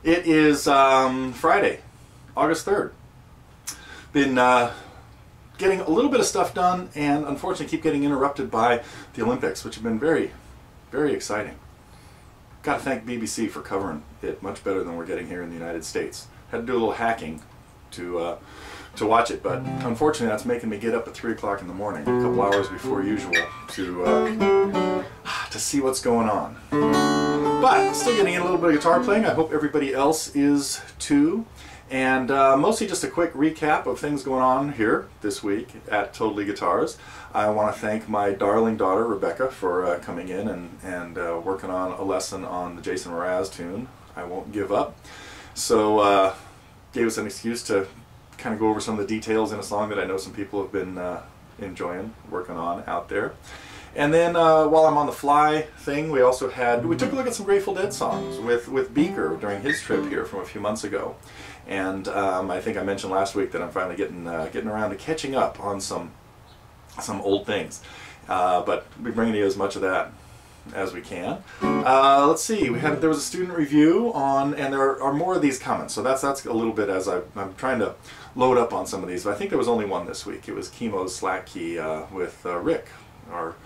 It is Friday, August 3rd. Been getting a little bit of stuff done, and unfortunately keep getting interrupted by the Olympics, which have been very, very exciting. Got to thank BBC for covering it much better than we're getting here in the United States. Had to do a little hacking to watch it, but unfortunately that's making me get up at 3 o'clock in the morning, a couple hours before usual, to see what's going on. But still getting in a little bit of guitar playing. I hope everybody else is too. And mostly just a quick recap of things going on here this week at Totally Guitars. I want to thank my darling daughter Rebecca for coming in and working on a lesson on the Jason Mraz tune, I Won't Give Up. So gave us an excuse to kind of go over some of the details in a song that I know some people have been enjoying working on out there. And then while I'm on the fly thing, we also we took a look at some Grateful Dead songs with Beaker during his trip here from a few months ago. And I think I mentioned last week that I'm finally getting around to catching up on some old things. But we're bringing you as much of that as we can. Let's see, there was a student review on, and there are more of these coming. So that's a little bit as I'm trying to load up on some of these. But I think there was only one this week. It was Kimo's Slack Key with Rick, our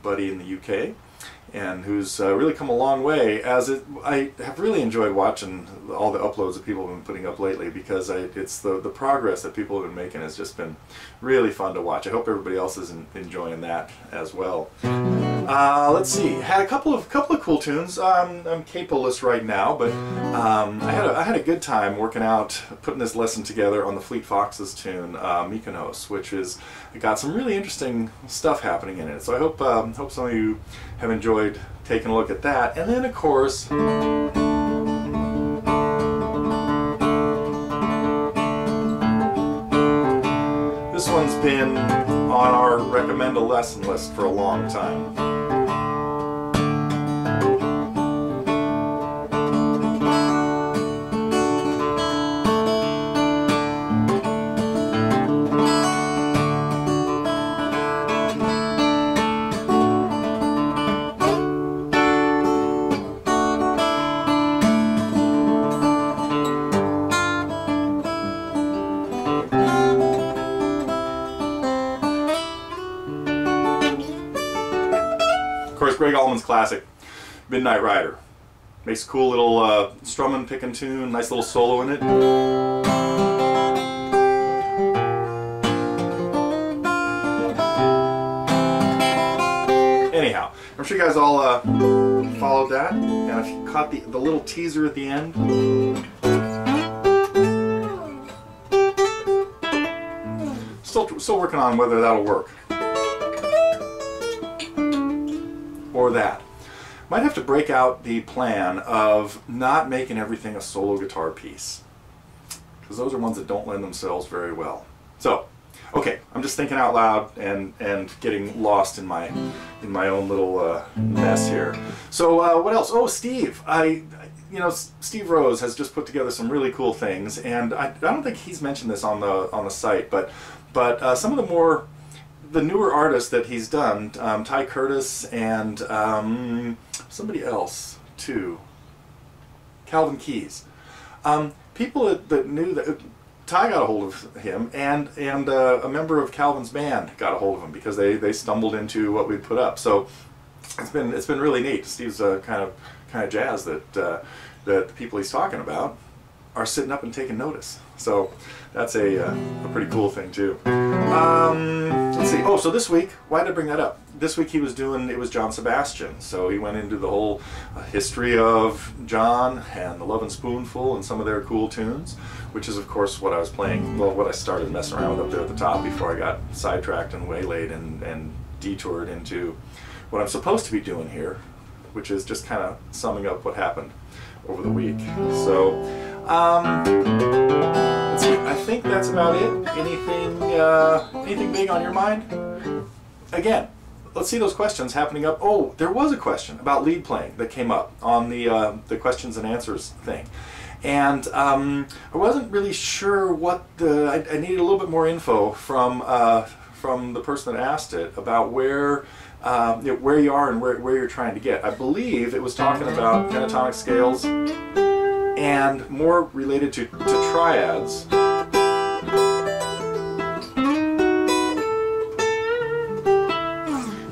buddy in the UK, and who's really come a long way. I have really enjoyed watching all the uploads that people have been putting up lately, because it's the progress that people have been making has just been really fun to watch. I hope everybody else is enjoying that as well. Let's see, had a couple of cool tunes. I'm capo-less right now, but I had a good time working out, putting this lesson together on the Fleet Foxes tune Mykonos, which is got some really interesting stuff happening in it. So I hope some of you have enjoyed taking a look at that. And then of course, this one's been on our recommend a lesson list for a long time. Greg Allman's classic, Midnight Rider. Makes a cool little strumming, picking tune, nice little solo in it. Anyhow, I'm sure you guys all followed that, and if you caught the little teaser at the end. Still working on whether that'll work. Or that. Might have to break out the plan of not making everything a solo guitar piece, because those are ones that don't lend themselves very well. So, okay, I'm just thinking out loud and getting lost in my own little mess here. So what else? Oh, Steve. Steve Rose has just put together some really cool things, and I don't think he's mentioned this on the site, but some of the newer artists that he's done, Ty Curtis and somebody else too, Calvin Keys. People that knew that Ty got a hold of him, and a member of Calvin's band got a hold of him because they stumbled into what we put up. So it's been really neat. Steve's kind of jazzed that the people he's talking about are sitting up and taking notice. So that's a pretty cool thing too. Let's see. Oh, so this week, why did I bring that up? This week it was John Sebastian. So he went into the whole history of John and the Lovin Spoonful and some of their cool tunes, which is of course what I was playing, well, what I started messing around with up there at the top before I got sidetracked and waylaid and detoured into what I'm supposed to be doing here, which is just kind of summing up what happened over the week. So, let's see, I think that's about it. Anything big on your mind? Again, let's see those questions happening up. Oh, there was a question about lead playing that came up on the questions and answers thing. And I wasn't really sure what I needed a little bit more info from the person that asked it about where you are and where you're trying to get. I believe it was talking about pentatonic scales and more related to triads.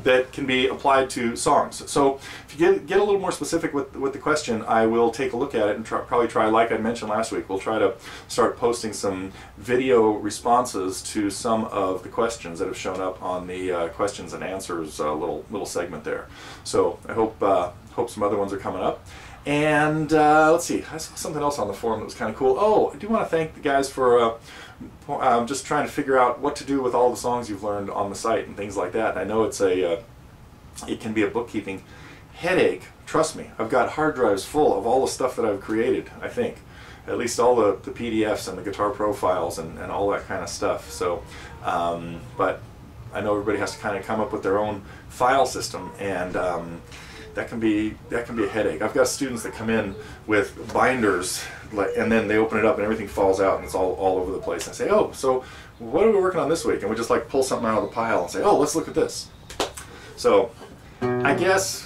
That can be applied to songs. So if you get a little more specific with the question, I will take a look at it and probably try, like I mentioned last week, we'll try to start posting some video responses to some of the questions that have shown up on the questions and answers little segment there. So I hope some other ones are coming up. And let's see, I saw something else on the forum that was kind of cool. Oh, I do want to thank the guys for just trying to figure out what to do with all the songs you've learned on the site and things like that. And I know it's it can be a bookkeeping headache. Trust me, I've got hard drives full of all the stuff that I've created, I think. At least all the PDFs and the guitar profiles and all that kind of stuff. So, but I know everybody has to kind of come up with their own file system, and that can be a headache. I've got students that come in with binders, and then they open it up and everything falls out and it's all over the place. And I say, oh, so what are we working on this week? And we just like pull something out of the pile and say, oh, let's look at this. So I guess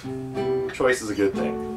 choice is a good thing.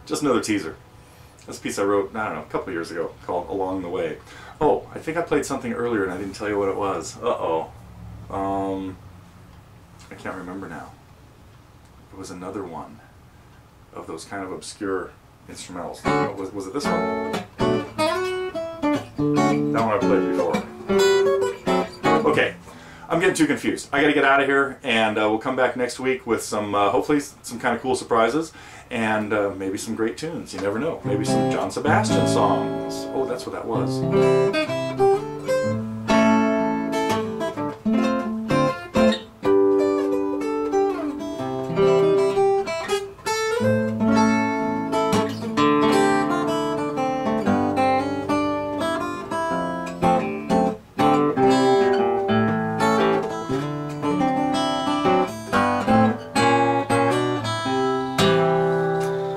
Just another teaser. That's a piece I wrote, I don't know, a couple of years ago called Along the Way. Oh, I think I played something earlier and I didn't tell you what it was. Uh-oh. I can't remember now. It was another one of those kind of obscure instrumentals. Was it this one? That one I played before. Okay. I'm getting too confused. I gotta get out of here, and we'll come back next week with some, hopefully, some kind of cool surprises, and maybe some great tunes. You never know. Maybe some John Sebastian songs. Oh, that's what that was.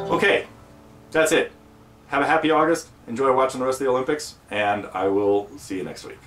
Okay, that's it. Have a happy August. Enjoy watching the rest of the Olympics, and I will see you next week.